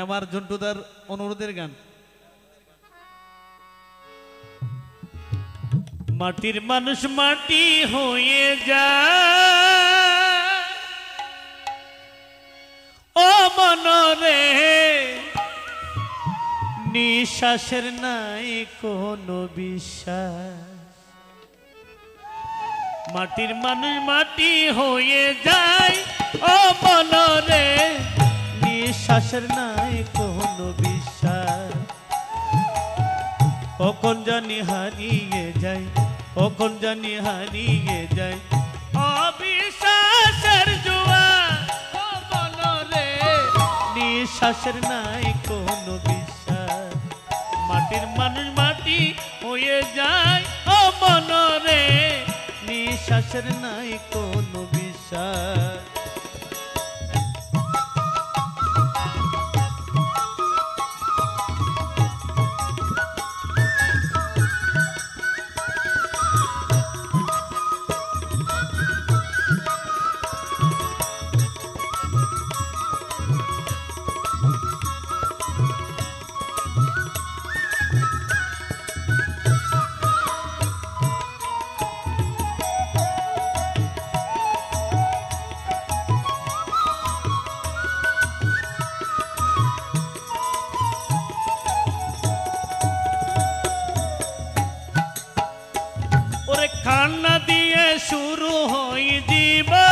আমার জন্টুদার অনুরোধের গান। মাটির মানুষ মাটি হয়ে যায় ও মনরে, নিঃশ্বাসের নাই কোনো বিশ্বাস। মাটির মানুষ মাটি হয়ে যায় ও মনরে, নিঃশ্বাসের নাই কোনো বিশ্বাস। কখন জানি হারিয়ে যায়, কখন জানি হারিয়ে যায় অবিশ্বাসের জোয়ার ও মনরে, নিঃশ্বাসের নাই কোনো বিশ্বাস। মাটির মানুষ মাটি হয়ে যায় ও মনরে, নিঃশ্বাসের নাই কোনো বিশ্বাস। কান্না দিয়ে শুরু হয় জীবন,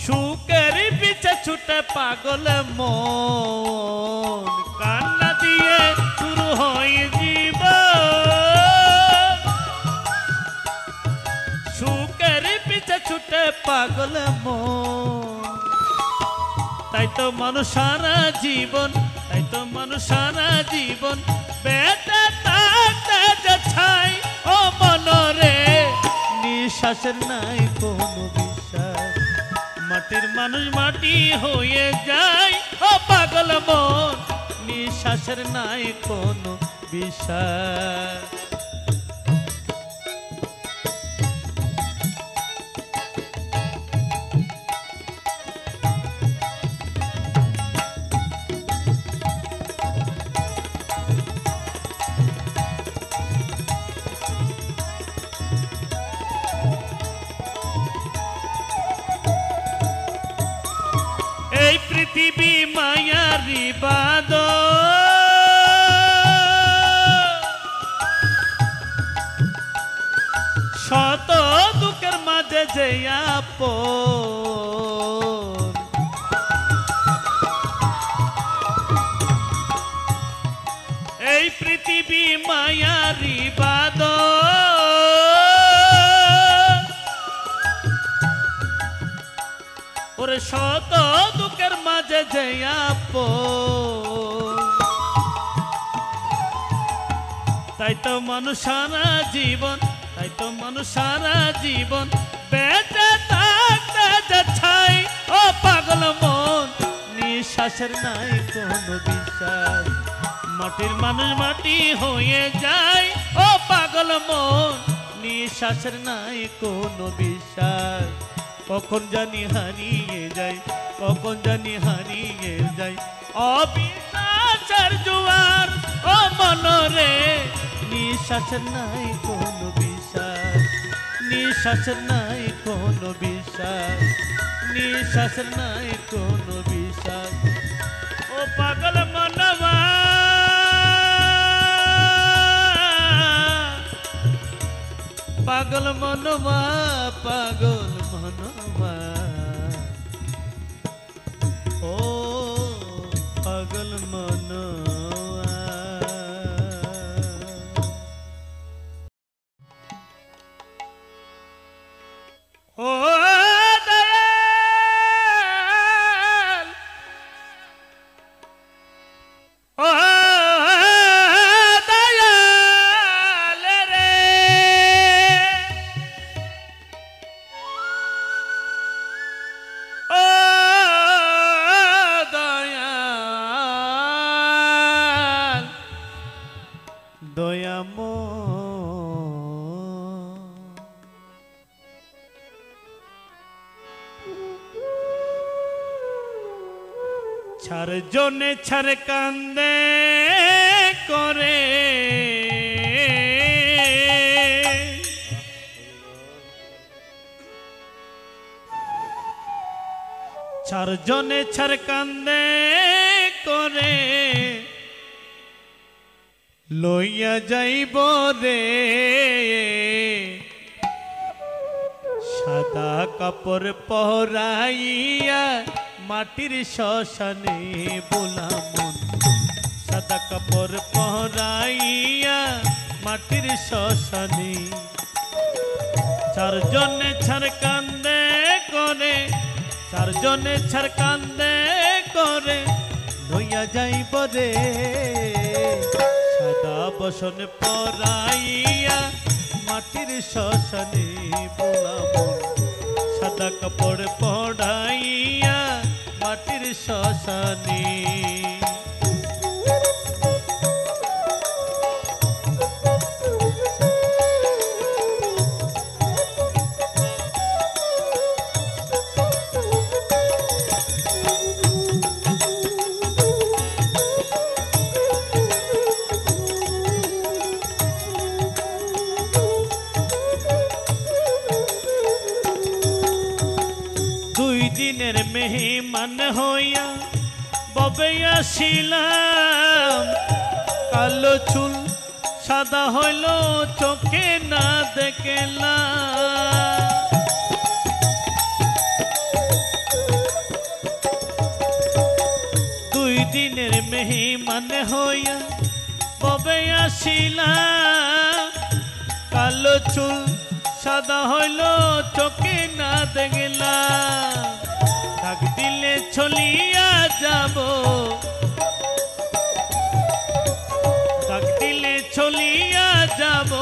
সুখের পিছে ছুটে পাগল মন। কান্না দিয়ে শুরু হয় জীবন, সুখের পিছে ছুটে পাগল মন। তাই তো মানুষ সারা জীবন, তাই তো মানুষ সারা জীবন বেঁচে থাকতে যে চাই ও মনরে, নিঃশ্বাসের নাই কোনো বিশ্বাস। মাটির মানুষ মাটি হয়ে যায় ও পাগল মন, নিঃশ্বাসের নাই কোনো বিশ্বাস। এই পৃথিবী মায়ারি বাঁধন, শত দুঃখের মাঝে যে আপন। এই পৃথিবী মায়ারি বাঁধন, ওরে শত দুঃখের মাঝে যে আপন। তাই তো মানুষ সারা জীবন, তাই তো মানুষ সারা জীবন বেঁচে থাকতে যে চাই ও পাগল মন, নিঃশ্বাসের নাই কোনো বিশ্বাস। মাটির মানুষ মাটি হয়ে যায় ও পাগল মন, নিঃশ্বাসের নাই কোনো বিশ্বাস। কখন জানি হারিয়ে যায়, কখন জানি হারিয়ে যায় অবিশ্বাসের জোয়ার ও মনরে, নিঃশ্বাসের নাই কোনো বিশ্বাস। নিঃশ্বাসের নাই কোনো বিশ্বাস, নিঃশ্বাসের নাই কোনো বিশ্বাস। ও পাগল মনবা, পাগল মনবা, পাগল মনবা, ও পাগল মনবা। ও দয়াল, ও দয়াল রে, ও দয়াল ছাড়জনে ছাড় কান্দে করে ছাড়জনে ছাড় কান্দে করে লইয়া যাইব রে সাদা কাপড় পরাইয়া মাটির শ্মশানে বোলামন সাদা কাপড় পরাইয়া মাটির শ্মশানে চারজনে ছাড় কান্দে করে চারজনে ছাড় কান্দে করে লইয়া যাইব রে সাদা বসন পরাইয়া মাটির শ্মশানে বোলামন সাদা কাপড় পরাইয়া মাটির শ্মশানে দিনের মেহমান হইয়া ববে আসিলাম কালো চুল সাদা হইল চোখে না দেখলাম দুই দিনের মেহমান হইয়া ববে আসিলাম কালো চুল সাদা হইল চোখে না দেখলাম ডাক দিলে চলিয়া যাব ডাক দিলে চলিয়া যাব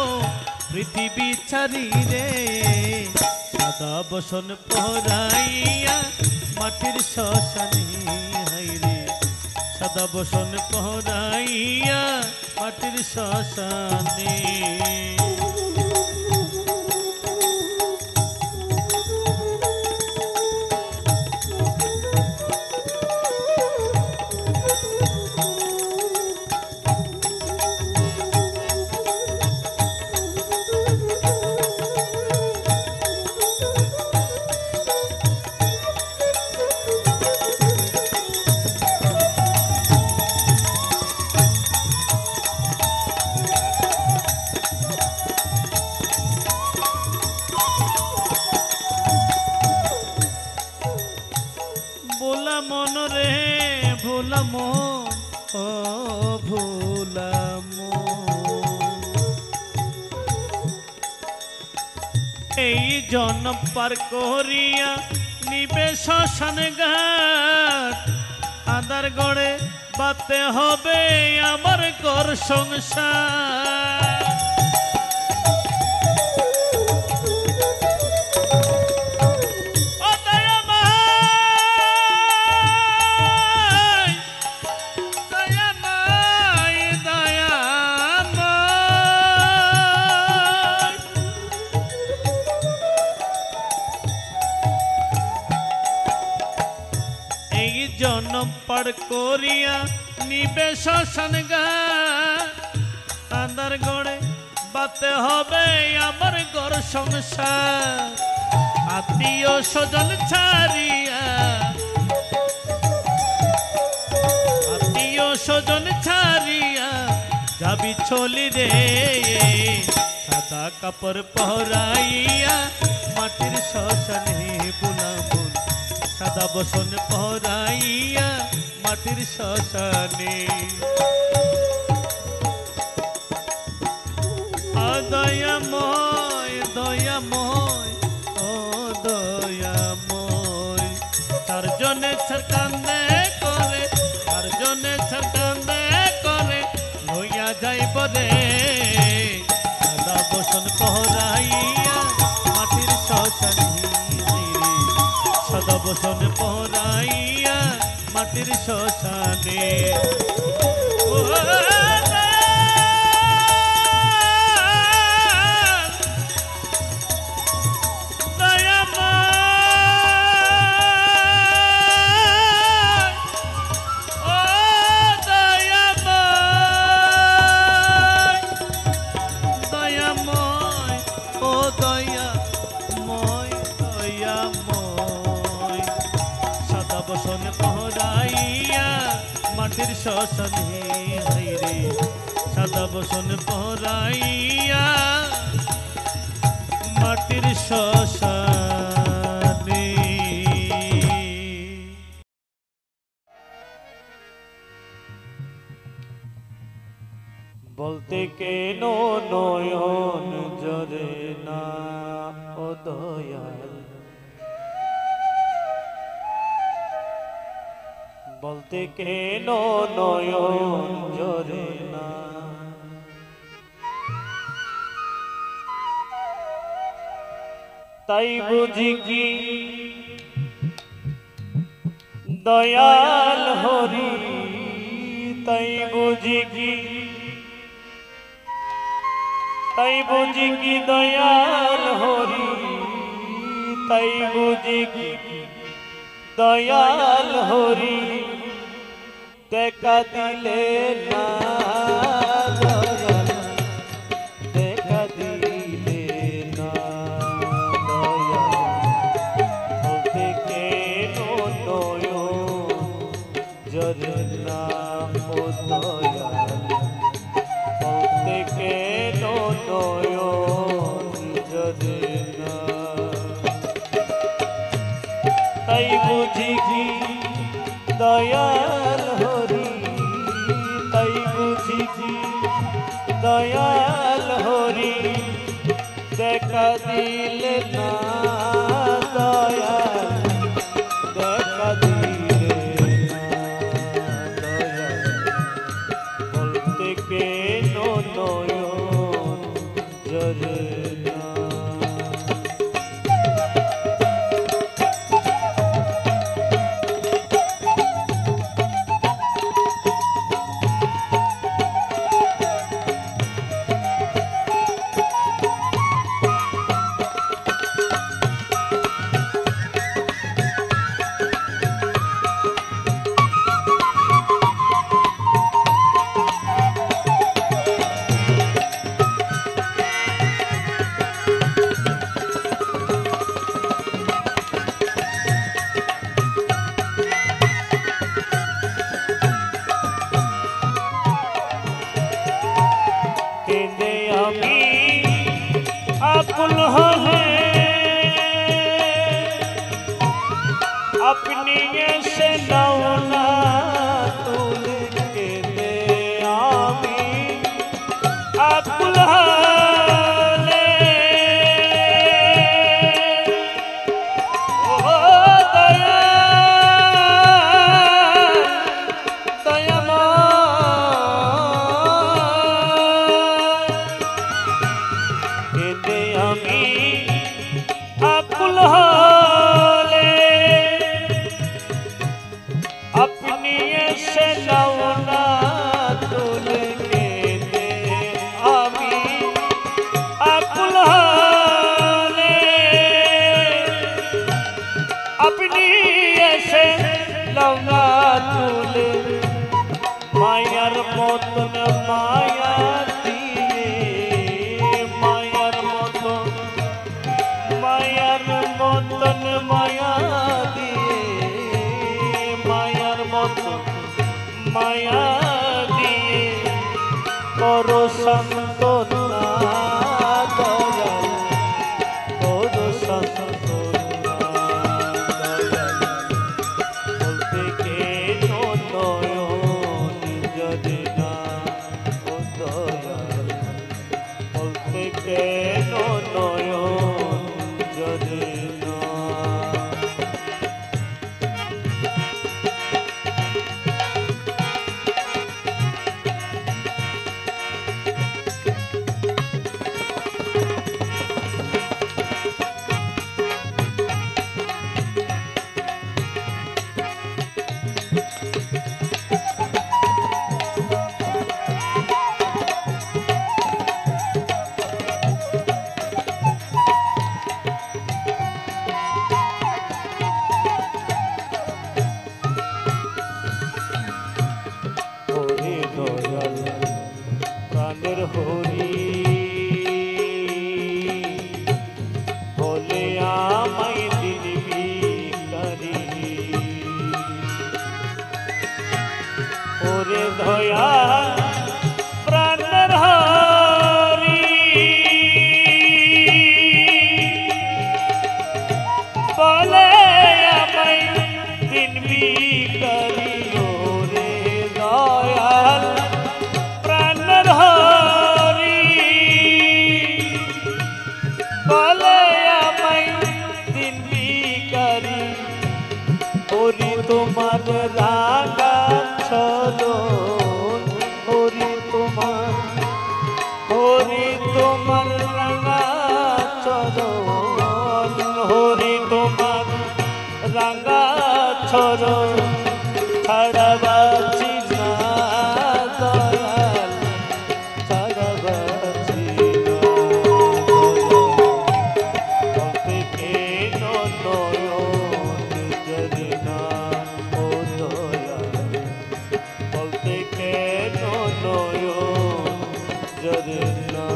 পৃথিবী ছাড়ি রে সাদা বসন পরাইয়া মাটির শ্মশানে হাইরে সাদা বসন পরাইয়া মাটির শ্মশানে ভোলা মন রে ভোলা মন ও ভোলা মন এই জন্ম পার করিয়া নিবে শ্মশান ঘাট আদার গড়ে বাতে হবে আমার ঘর সংসার জনম পার করিয়া নিবে শ্মশান ঘাট আন্দার গড়ে বাতে হবে আমার ঘর সংসার আত্মীয় স্বজন ছাড়িয়া আত্মীয় স্বজন ছাড়িয়া যাবি চলি রে সাদা কাপড় পরাইয়া মাটির শ্মশানে বোলামন সাদা বসন পরাইয়া মাটির শ্মশানে দয়াময় দয়াময় ও দয়াময় চারজনে ছাড়কান্দে করে চারজনে ছাড়কান্দে করে লইয়া যাইব রে সাদা বসন পরাইয়া মাটির শ্মশানে সাদা বসন পরাইয়া মাটির শ্মশানে শ্মশানে হাইরে সাদা বসন পরাইয়া মাটির শ্মশানে। বলতে কেন নয়ন জরে না ও দয়াল, বলতে কেন নয়ন জরে না, তাই বুঝি কি দয়াল হরি, তাই বুঝি কি, তাই বুঝি কি দয়াল হরি, তাই বুঝি কি দয়াল হরি, দেখা দিলে না দয়াল, দেখা দিলে না দয়াল, বলতে কেন নয়ন জরে না ও দয়াল, বলতে কেন নয়ন জরে না, তাই বুঝি কি দয়াল হরি, তাই বুঝি কি দয়াল হরি, দেখা দিলে না দয়াল, দেখা দিলে না দয়াল, বলতে কেন নয়ন জরে না। आकुल है अपनी से नौना तुल के दे आमी, आकुल है ओ दया दया आकुल हाले अपनी से नौना तुल के दे आमी, आकुल हाले अपनी से नौना तुल, मायार मतन माया दिए, मायार मतन माया दिए, मायार मतन माया दिए करो संतना दयाल, करो संतना दयाल, বলতে কেন নয়ন জরে না ও দয়াল, বলতে কেন নয়ন জরে না। করিও রে দয়াল প্রাণের হরি বলে আমায় দিনবি করি হরি তোমার রাগা চরণ হরি তোমার রাঙা চরণ হরি তোমার রাঙা চরণ ছাড়াবাছি না দয়াল ছাড়াবাছি না বলতে কেন নয়ন যদি না ও দয়াল বলতে কেন নয়ন যদি না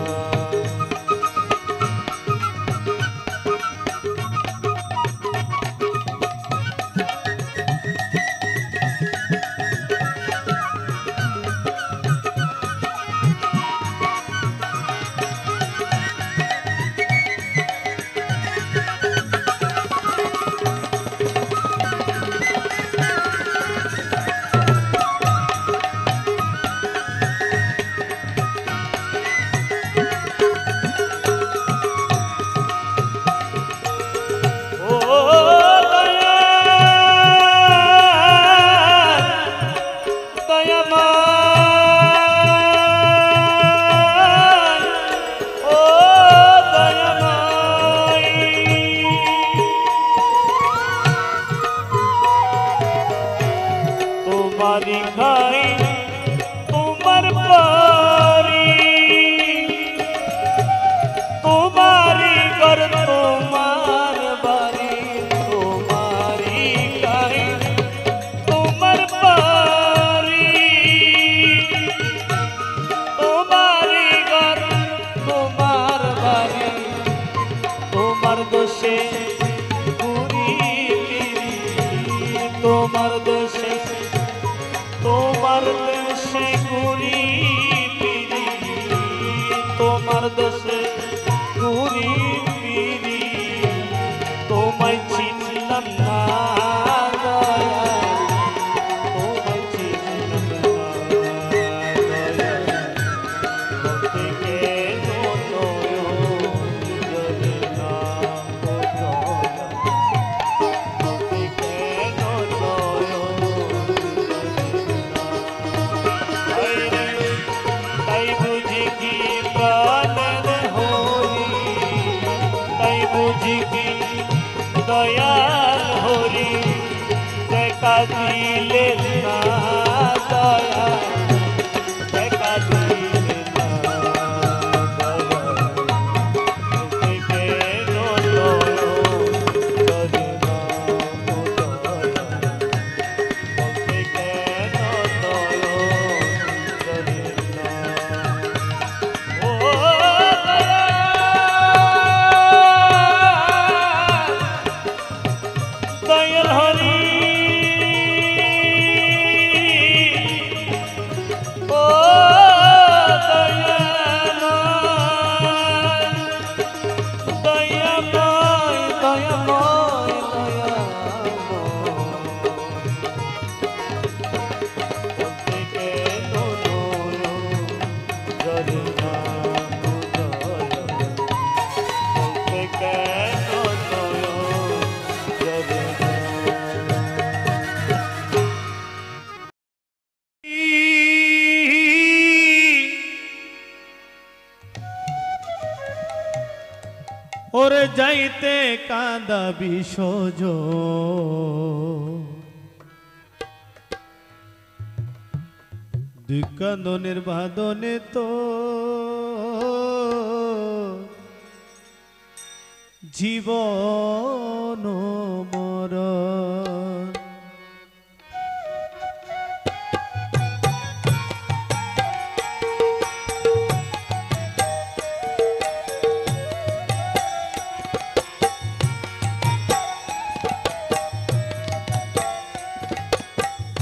तुम्हारी खाई तुमर पारी तुम्हारी कर तुम्हार बारी तुम्हारी खाई तुमर पारी तुम्हारी कर तुम्हार बारी तुम्हार दोषे पूरी तुम्हार दोषे তোমার দেশে ঘুরি ফিরি তোমার দেশে ঘুরি ফিরি তোমায় চিনলাম না তোমায় চিনলাম না বলতে কেন নয়ন যদি না বলতে কেন নয়ন তাই বুঝি কি প্রাণের হরি তাই বুঝি কি দয়াল হরি দেখা দিলে না দয়াল দেখা দিলে না দয়াল বলতে কেন নয়ন যদি না ও দয়াল বলতে কেন নয়ন যদি না ও দয়াল হরি ও দয়াল দয়াময় দয়াময় বলতে কেন নয়ন যদি না দয়াল বলতে কেন নয়ন যদি না ওরে যাইতে কাঁদা বিসজ দিকান্দনের বাদনে তো জীবন মরণ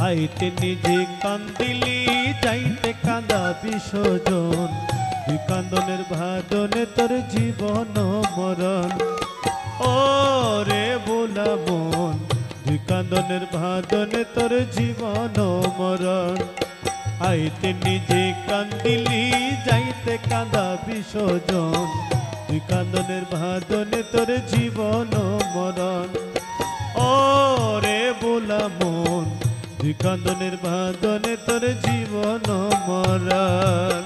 আইতে নিজে কান্দিলি যাইতে কাঁদা বিসর্জন দুই কান্দনের ভাদনে তোর জীবন মরণ ও রে বোলা মন দুই কান্দনের ভাদনে তোর জীবন মরণ। আইতে নিজে কান্দিলি যাইতে কাঁদা বিসর্জন, তুই কান্দনের ভাদনে তোর জীবন মরণ। ও রে বোলা মন, তুই কান্দনের ভাদনে তোর জীবন মরণ।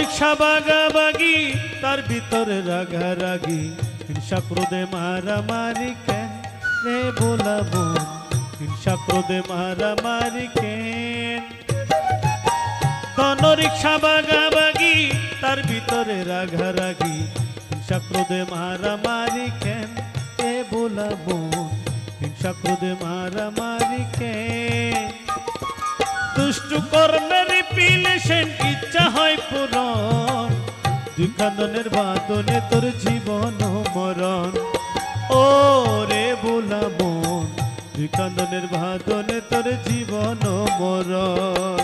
রিক্সা বাগাবাগি তার ভিতরে রাগারাগি, হিংসা ক্রোধে মারামারি কেন রে বোলা মন, হিংসা ক্রোধে মারামারি কেন। রিক্সা বাগাবাগি তার ভিতরে রাগারাগি, হিংসা ক্রোধে মারামারি কেন রে বোলা মন, হিংসা ক্রোধে মারামারি কেন। দুষ্টু কর্মের পিলেছেন ইচ্ছা হয় পূরণ, দুই কান্দনের বাদনে তোর জীবন মরণ। ও রে বোলা মন, দুই কান্দনের বাদনে তোর জীবন মরণ।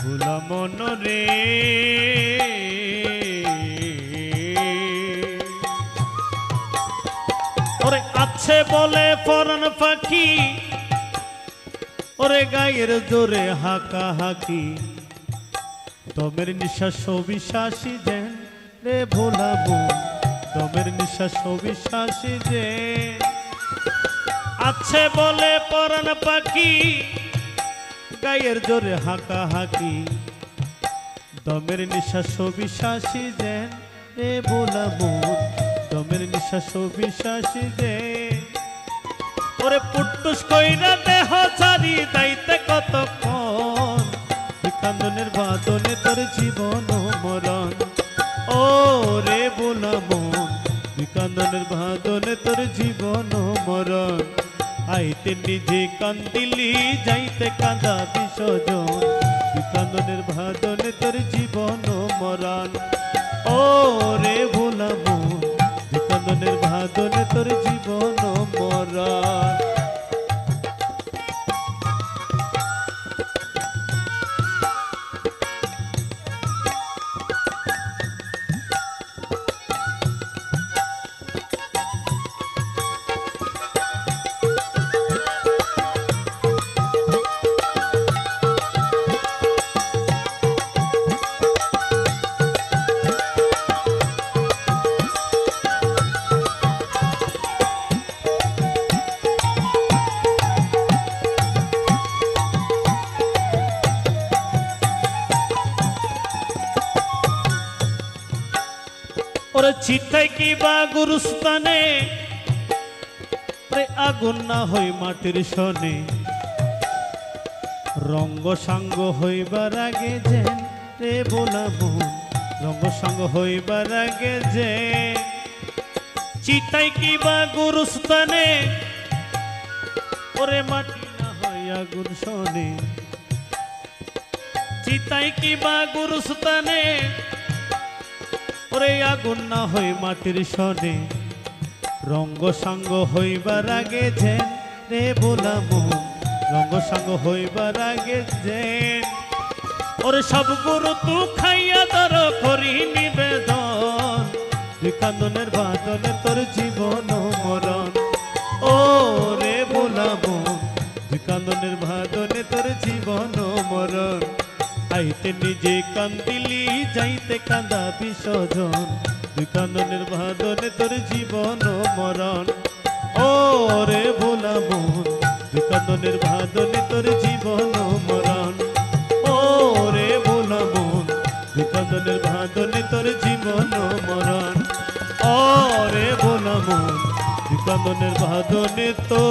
ভোলা মন রে ওরে আছে বলে পরাণ পাখি, ওরে গায়ের জোরে হাকা হাকি, দমের নিঃশ্বাস বিশ্বাসী যেন রে ভোলা মন, দমের নিঃশ্বাস বিশ্বাসী যে। আছে বলে পরাণ পাখি, গায়ের জোরে হাকা হাকি, দমের নিঃশ্বাস বিশ্বাসী যেন রে বোলা মন, দমের নিঃশ্বাস বিশ্বাসী যে। ওরে পুট্টুস কইরা দেহ ছাড়ি যাইতে কতক্ষণ, কান্দনের বাদনে তোর জীবন মরণ। ও রে বোলা মন, কান্দনের বাদনে তোর জীবন মরণ। আইতে নিজে কান্দিলি যাইতে কাঁদা বিসর্জন, কান্দনের ভাদনে তোর জীবন মরণ। ও রে ভোলা মন, কান্দনের ভাদনে তোর জীবন মরণ। ওরে চিতাই কি বা গুরুস্থানে, আগুন না হই মাটির সনে, রঙ্গ সাঙ্গ হইবার আগে যেন রে বোলা মন, রঙ্গ সাঙ্গ হইবার আগে যে। চিতাই কি বা গুরুস্থানে, ওরে মাটি না হয় আগুন সনে, চিতাই কি বা গুরুস্থানে, ওরে আগুন না হই মাটির সনে, রঙ্গ সাঙ্গ হইবার আগে যেন রে বোলা মন, রঙ্গ সাঙ্গ হইবার আগে যেন ওরে সব গুরু তু খাইয়া দর করি নিবেদন দুই কান্দনের বাদনে তোর জীবন মরণ ও রে ভোলা মন দুই কান্দনের বাদনে তোর জীবন মরণ আইতে নিজে কান্দিলি যাইতে কান্দা বিসর্জন দুই কান্দনের বাদনে তোর জীবন মরণ ও রে ভোলা মন দুই কান্দনের বাদনে তোর জীবন মরণ ও রে ভোলা মন দুই কান্দনের বাদনে তোর জীবন মরণ ও রে ভোলা মন দুই কান্দনের বাদনে তো